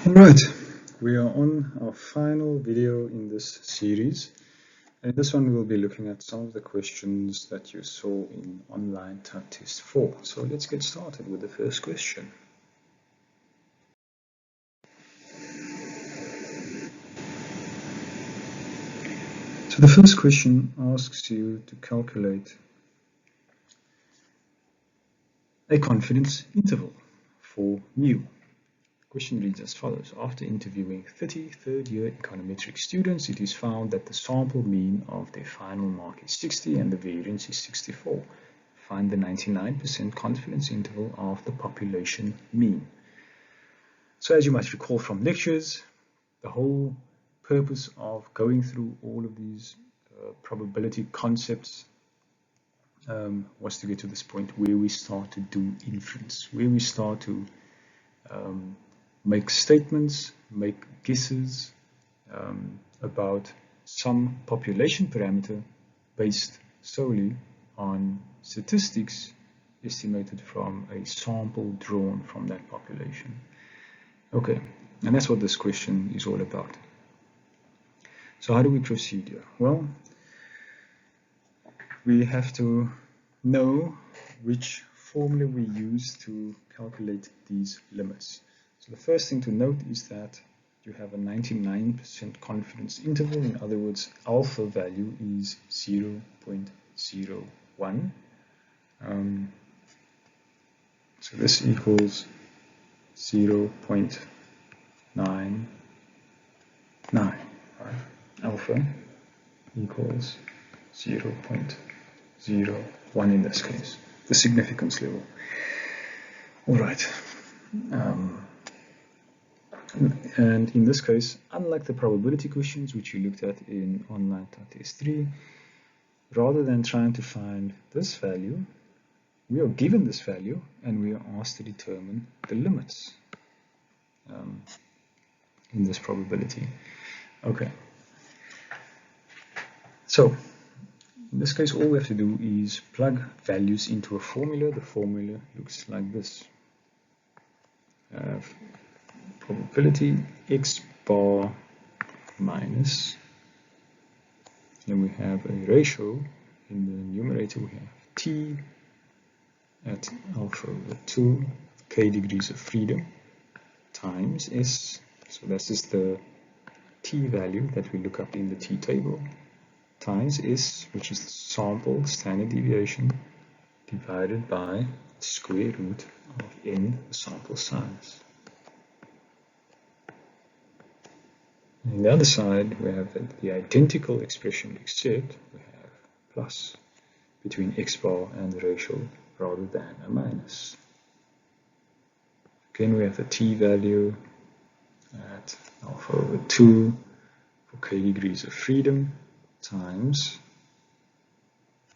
Alright, we are on our final video in this series. And in this one we'll be looking at some of the questions that you saw in online tut4. So let's get started with the first question. So the first question asks you to calculate a confidence interval for mu. The question reads as follows. After interviewing 30 third-year econometric students, it is found that the sample mean of their final mark is 60 and the variance is 64. Find the 99% confidence interval of the population mean. So as you might recall from lectures, the whole purpose of going through all of these probability concepts was to get to this point where we start to do inference, where we start to make statements, make guesses about some population parameter based solely on statistics estimated from a sample drawn from that population. Okay, and that's what this question is all about. So how do we proceed here? Well, we have to know which formula we use to calculate these limits. So the first thing to note is that you have a 99% confidence interval. In other words, alpha value is 0.01. So this equals 0.99. Right? Alpha equals 0.01 in this case, the significance level. All right. And in this case, unlike the probability questions which you looked at in online test 3, rather than trying to find this value, we are given this value and we are asked to determine the limits in this probability. Okay. So in this case, all we have to do is plug values into a formula. The formula looks like this. Probability x bar minus, then we have a ratio. In the numerator we have t at alpha over 2 k degrees of freedom times s, so that's just the t value that we look up in the t table, times s, which is the sample standard deviation, divided by the square root of n, the sample size. On the other side, we have the identical expression, except we have plus between x bar and the ratio rather than a minus. Again, we have the t value at alpha over 2 for k degrees of freedom times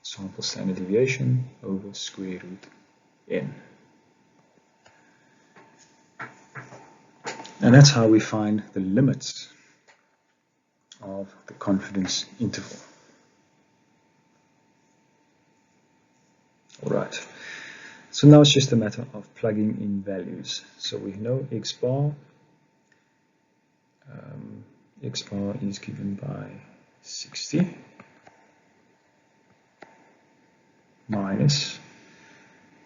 sample standard deviation over square root n. And that's how we find the limits of the confidence interval. Alright, so now it's just a matter of plugging in values. So we know x bar is given by 60 minus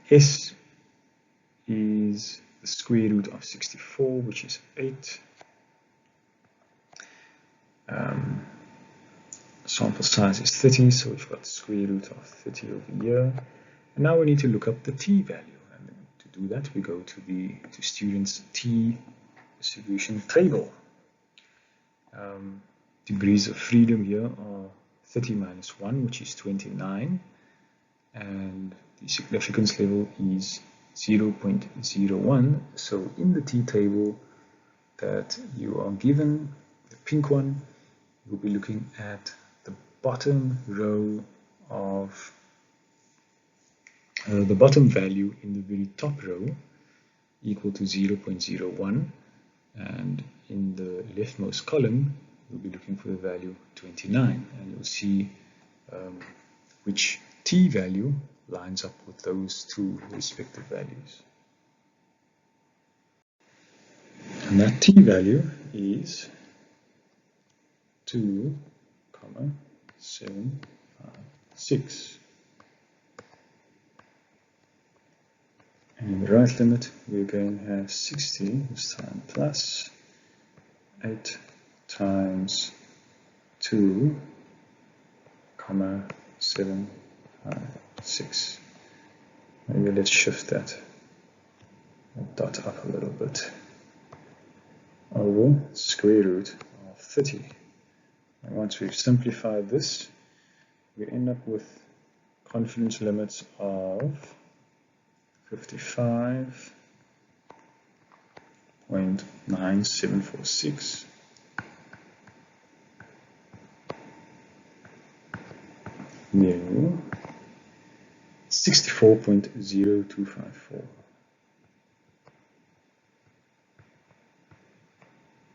s is the square root of 64, which is 8. Sample size is 30, so we've got the square root of 30 over here. And now we need to look up the t value, and to do that we go to the students' t distribution table. Degrees of freedom here are 30 minus 1, which is 29, and the significance level is 0.01. So in the t table that you are given, the pink one, you'll be looking at the bottom row of the bottom value in the very top row equal to 0.01, and in the leftmost column you'll be looking for the value 29, and you'll see which t value lines up with those two respective values. And that t value is 2,756. And in the right limit, we again have 60, this time plus 8 times 2, 756. Maybe let's shift that dot up a little bit. Over square root of 30. And once we've simplified this, we end up with confidence limits of 55.9746 mu 64.0254.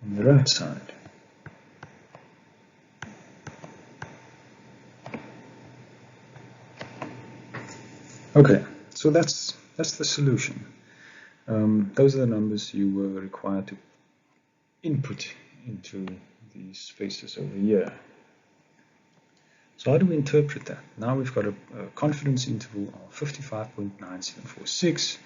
On the right side. Okay, so that's the solution. Those are the numbers you were required to input into these spaces over here. So how do we interpret that? Now we've got a confidence interval of 55.9746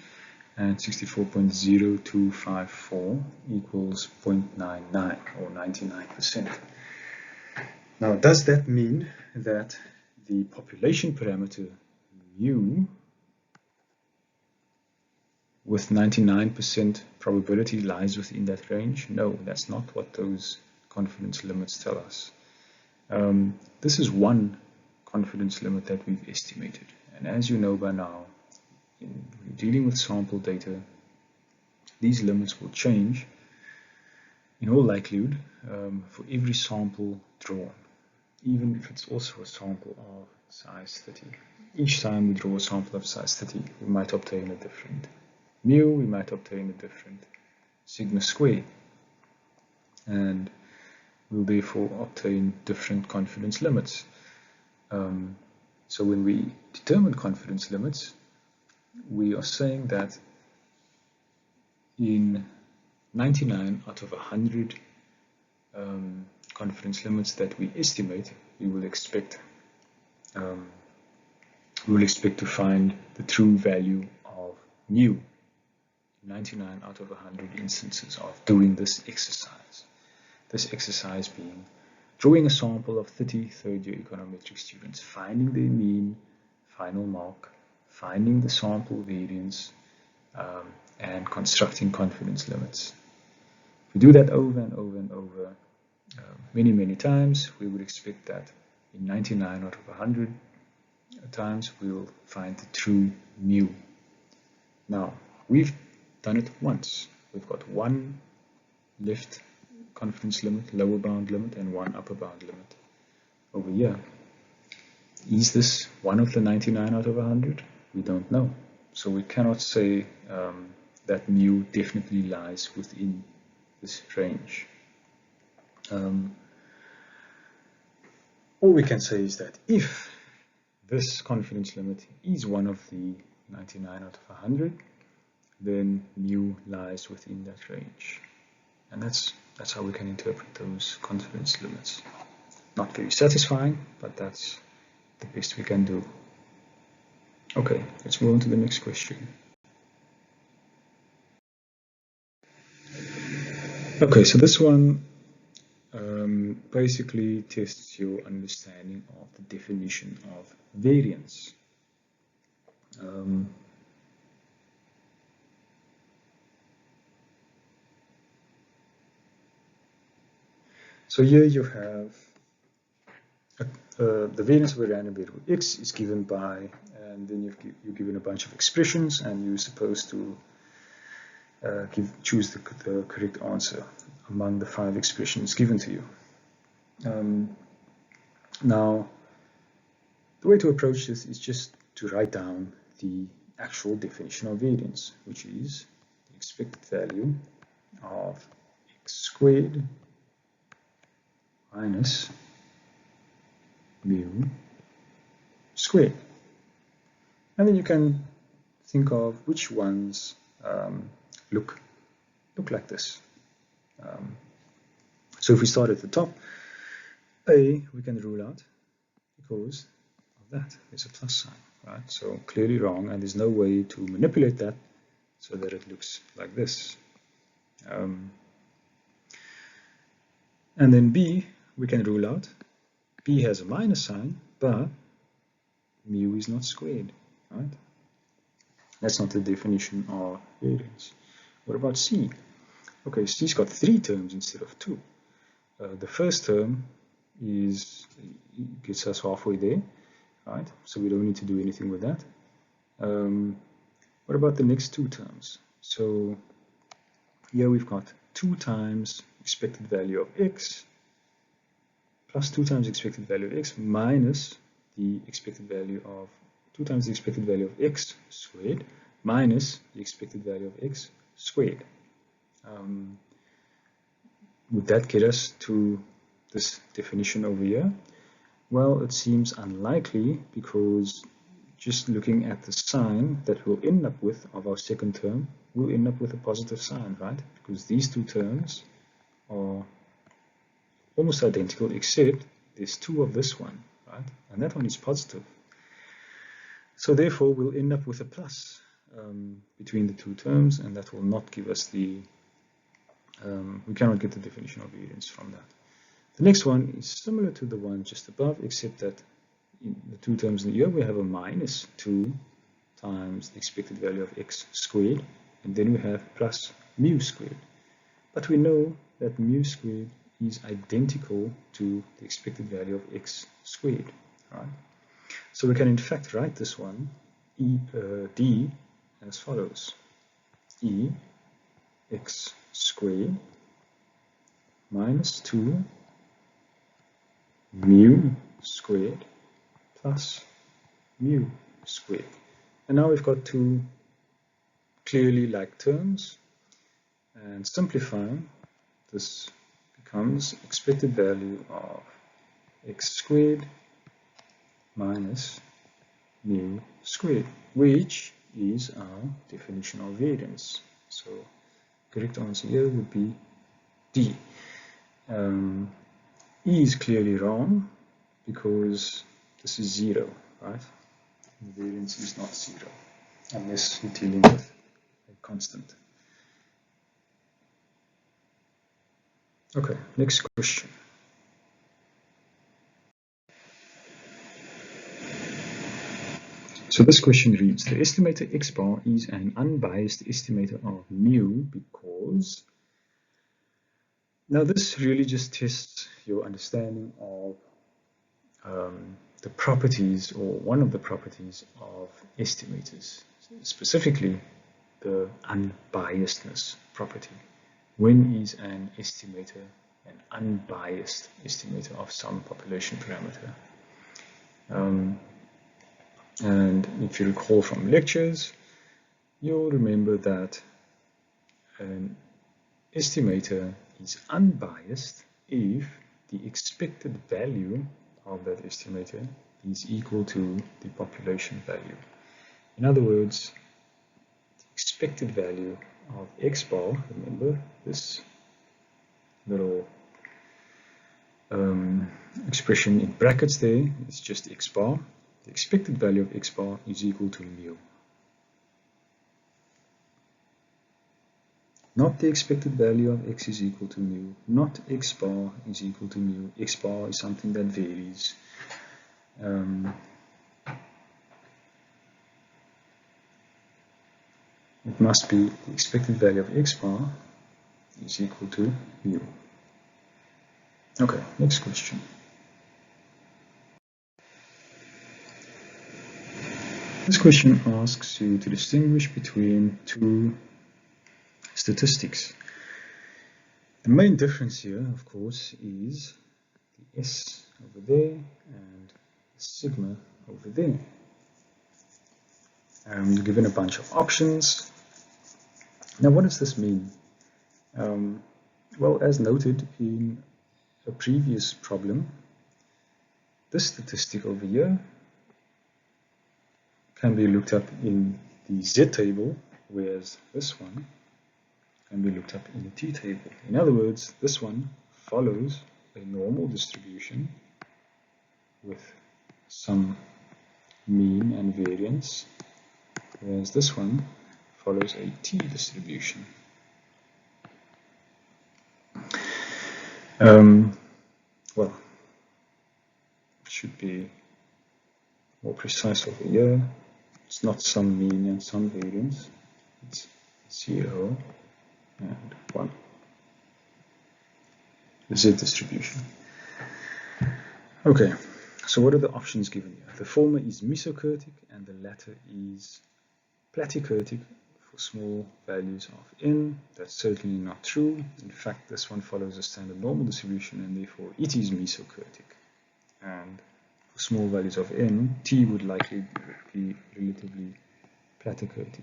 and 64.0254 equals 0.99 or 99%. Now, does that mean that the population parameter mu with 99% probability lies within that range? No, that's not what those confidence limits tell us. This is one confidence limit that we've estimated. And as you know by now, in dealing with sample data, these limits will change in all likelihood for every sample drawn, even if it's also a sample of size 30. Each time we draw a sample of size 30, we might obtain a different mu, we might obtain a different sigma square, and we'll therefore obtain different confidence limits. So when we determine confidence limits, we are saying that in 99 out of 100 confidence limits that we estimate, we will expect to find the true value of mu. 99 out of 100 instances of doing this exercise. This exercise being drawing a sample of 30 third-year econometric students, finding their mean, final mark, finding the sample variance, and constructing confidence limits. If we do that over and over and over many times, we would expect that in 99 out of 100 times we will find the true mu. Now, we've done it once. We've got one left confidence limit, lower bound limit, and one upper bound limit over here. Is this one of the 99 out of 100? We don't know. So we cannot say that mu definitely lies within this range. All we can say is that if this confidence limit is one of the 99 out of 100, then mu lies within that range. And that's how we can interpret those confidence limits. Not very satisfying, but that's the best we can do. Okay, let's move on to the next question. Okay, so this one basically tests your understanding of the definition of variance. So here you have the variance of a random variable x is given by, and then you're given a bunch of expressions, and you're supposed to choose the correct answer among the 5 expressions given to you. Now, the way to approach this is just to write down the actual definition of variance, which is the expected value of x squared minus mu squared. And then you can think of which ones look like this. So if we start at the top, A we can rule out because of that. There's a plus sign, right? So clearly wrong, and there's no way to manipulate that so that it looks like this. And then B we can rule out. B has a minus sign, but mu is not squared, right? That's not the definition of variance. What about C? Okay, C's got 3 terms instead of 2. The first term gets us halfway there, right? So we don't need to do anything with that. What about the next 2 terms? So here we've got 2 times expected value of x plus 2 times expected value of x minus the expected value of 2 times the expected value of x squared minus the expected value of x squared. Would that get us to this definition over here? Well, it seems unlikely, because just looking at the sign that we'll end up with of our second term, we'll end up with a positive sign, right? Because these 2 terms are almost identical, except there's 2 of this one, right? And that one is positive. So therefore, we'll end up with a plus between the 2 terms, and that will not give us the we cannot get the definition of variance from that. The next one is similar to the one just above, except that in the 2 terms in here we have a minus 2 times the expected value of x squared, and then we have plus mu squared. But we know that mu squared is identical to the expected value of x squared, right? So we can in fact write this one D as follows: E x squared minus 2 mu squared plus mu squared. And now we've got 2 clearly like terms, and simplifying, this becomes expected value of x squared minus mu squared, which is our definition of variance. So correct answer here would be D. E is clearly wrong because this is 0, right? The variance is not 0 unless you're dealing with a constant. Okay, next question. So this question reads: the estimator x bar is an unbiased estimator of mu because... Now this really just tests your understanding of the properties, or one of the properties of estimators, specifically the unbiasedness property. When is an estimator an unbiased estimator of some population parameter? And if you recall from lectures, you'll remember that an estimator is unbiased if the expected value of that estimator is equal to the population value. In other words, the expected value of x bar, remember this little expression in brackets there, it's just x bar. The expected value of x bar is equal to mu. Not the expected value of x is equal to mu, not x bar is equal to mu. X bar is something that varies. It must be the expected value of x bar is equal to mu. Okay, next question. This question asks you to distinguish between 2 statistics. The main difference here, of course, is the S over there and the sigma over there. You're given a bunch of options. Now, what does this mean? Well, as noted in a previous problem, this statistic over here can be looked up in the Z table, whereas this one can be looked up in the t-table. In other words, this one follows a normal distribution with some mean and variance, whereas this one follows a t distribution. Well, it should be more precise over here. It's not some mean and some variance. It's 0 and 1. The Z distribution. Okay, so what are the options given here? The former is mesocurtic and the latter is platycurtic for small values of n. That's certainly not true. In fact, this one follows a standard normal distribution and therefore it is mesocurtic. And for small values of n, t would likely be relatively platycurtic.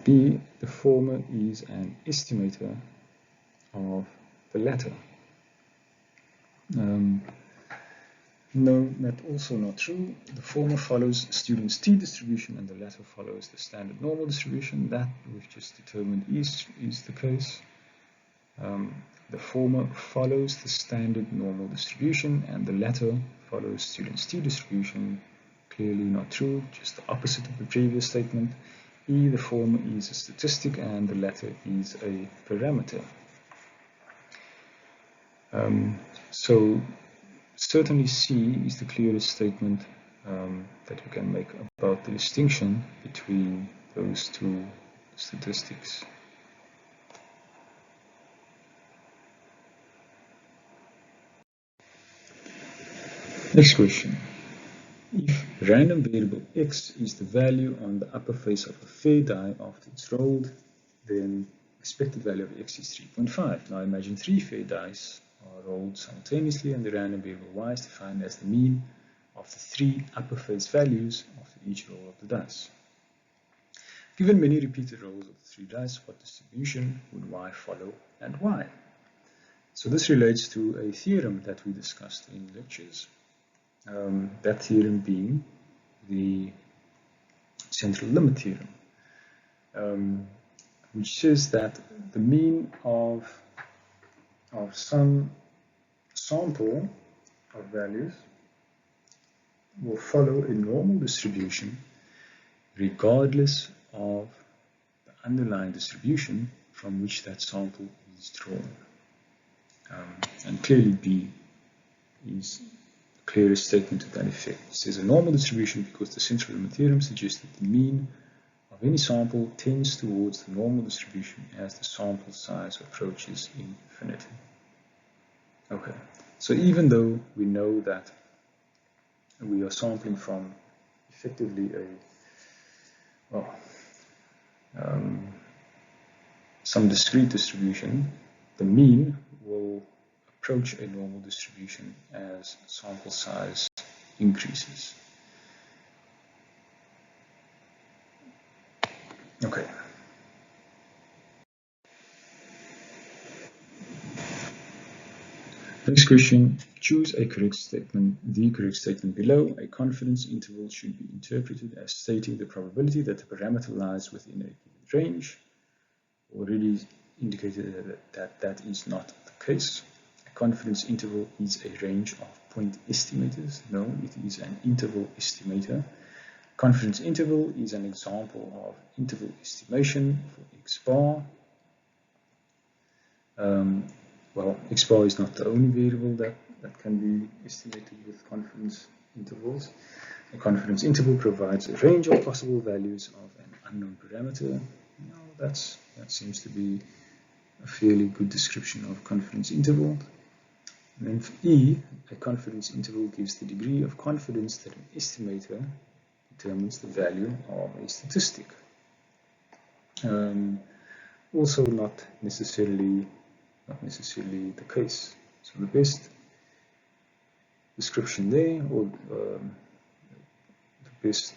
B, the former is an estimator of the latter. No, that's also not true. The former follows student's t distribution and the latter follows the standard normal distribution. That we've just determined is the case. The former follows the standard normal distribution and the latter follows student's t distribution. Clearly not true, just the opposite of the previous statement. E, the former is a statistic and the latter is a parameter. So certainly C is the clearest statement that we can make about the distinction between those two statistics. Next question. If random variable x is the value on the upper face of a fair die after it's rolled, then expected value of x is 3.5. Now imagine 3 fair dice are rolled simultaneously and the random variable y is defined as the mean of the 3 upper face values after each roll of the dice. Given many repeated rolls of the 3 dice, what distribution would y follow and why? So this relates to a theorem that we discussed in lectures. That theorem being the central limit theorem, which says that the mean of some sample of values will follow a normal distribution regardless of the underlying distribution from which that sample is drawn. And clearly B is clearest statement to that effect. It says a normal distribution because the central limit theorem suggests that the mean of any sample tends towards the normal distribution as the sample size approaches infinity. Okay, so even though we know that we are sampling from effectively some discrete distribution, the mean will approach a normal distribution as sample size increases. Okay. Next question, choose a correct statement, the correct statement below. A confidence interval should be interpreted as stating the probability that the parameter lies within a given range. Already indicated that is not the case. A confidence interval is a range of point estimators. No, it is an interval estimator. Confidence interval is an example of interval estimation for x bar. Well, x bar is not the only variable that can be estimated with confidence intervals. A confidence interval provides a range of possible values of an unknown parameter. Now, that seems to be a fairly good description of confidence interval. And then for E, a confidence interval gives the degree of confidence that an estimator determines the value of a statistic. Also not necessarily the case. So the best description there, or the best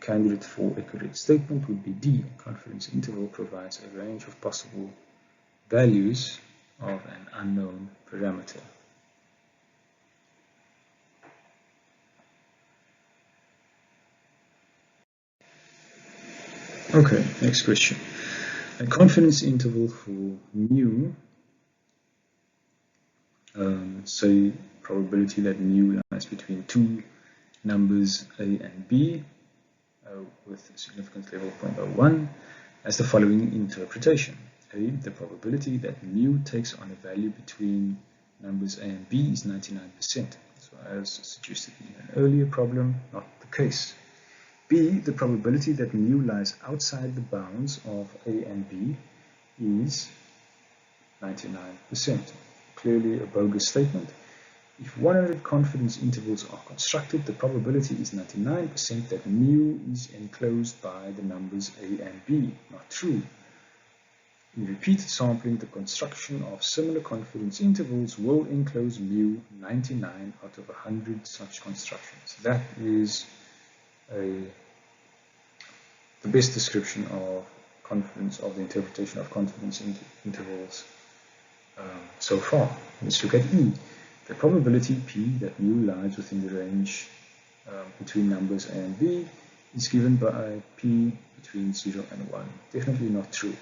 candidate for a correct statement would be D. A confidence interval provides a range of possible values of an unknown parameter. Okay, next question. A confidence interval for mu, say probability that mu lies between two numbers a and b with a significance level 0.01, as the following interpretation. A, the probability that mu takes on a value between numbers a and b is 99%. So as suggested in an earlier problem, not the case. B, the probability that mu lies outside the bounds of a and b is 99%. Clearly a bogus statement. If 100 confidence intervals are constructed, the probability is 99% that mu is enclosed by the numbers a and b. Not true. In repeated sampling, the construction of similar confidence intervals will enclose mu 99 out of 100 such constructions. That is the best description of confidence, of the interpretation of confidence intervals so far. Let's look at E. The probability P that mu lies within the range between numbers a and b is given by P between 0 and 1. Definitely not true.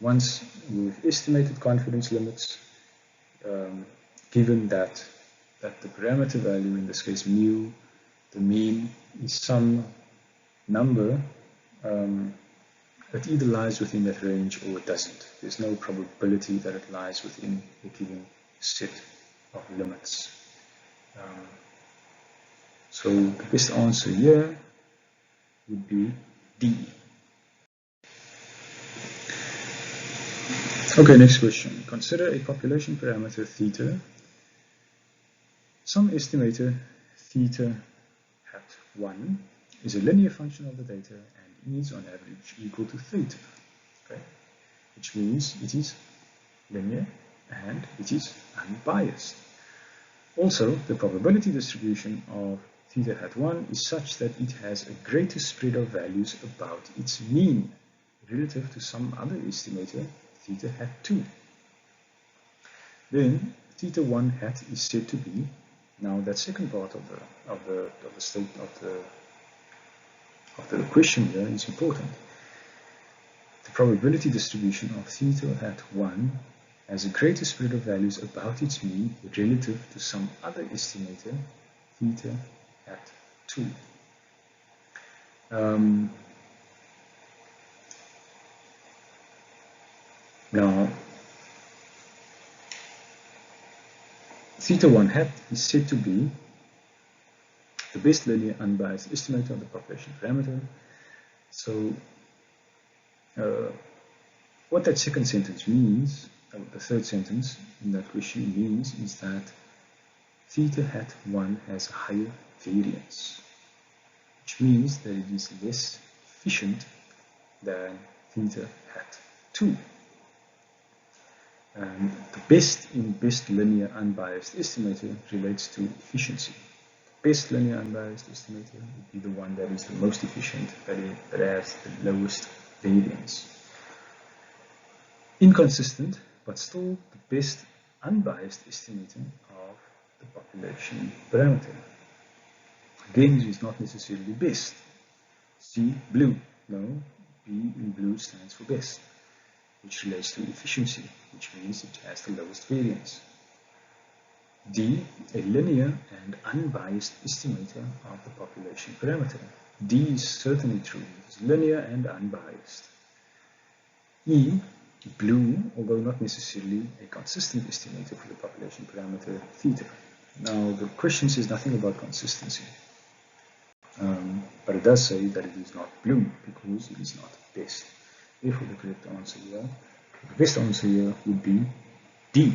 Once we've estimated confidence limits, given that the parameter value, in this case mu, the mean, is some number, it either lies within that range or it doesn't. There's no probability that it lies within a given set of limits. So the best answer here would be D. Okay, next question. Consider a population parameter theta. Some estimator theta hat 1 is a linear function of the data and is on average equal to theta, okay? Which means it is linear and it is unbiased. Also, the probability distribution of theta hat 1 is such that it has a greater spread of values about its mean relative to some other estimator, theta hat 2. Then theta 1 hat is said to be, now that second part of the question here is important. The probability distribution of theta hat 1 has a greater spread of values about its mean relative to some other estimator, theta hat 2. Now, theta 1 hat is said to be the best linear unbiased estimator of the population parameter. So, what that second sentence means, the third sentence in that question means, is that theta hat 1 has a higher variance, which means that it is less efficient than theta hat 2. And the best linear unbiased estimator relates to efficiency. The best linear unbiased estimator would be the one that is the most efficient, that has the lowest variance. Inconsistent, but still the best unbiased estimator of the population parameter. Again, it is not necessarily best. C, blue. No, B in blue stands for best, which relates to efficiency, which means it has the lowest variance. D, a linear and unbiased estimator of the population parameter. D is certainly true. It is linear and unbiased. E, blue, although not necessarily a consistent estimator for the population parameter theta. Now, the question says nothing about consistency, but it does say that it is not blue because it is not best. Therefore, the correct answer here, the best answer here would be D.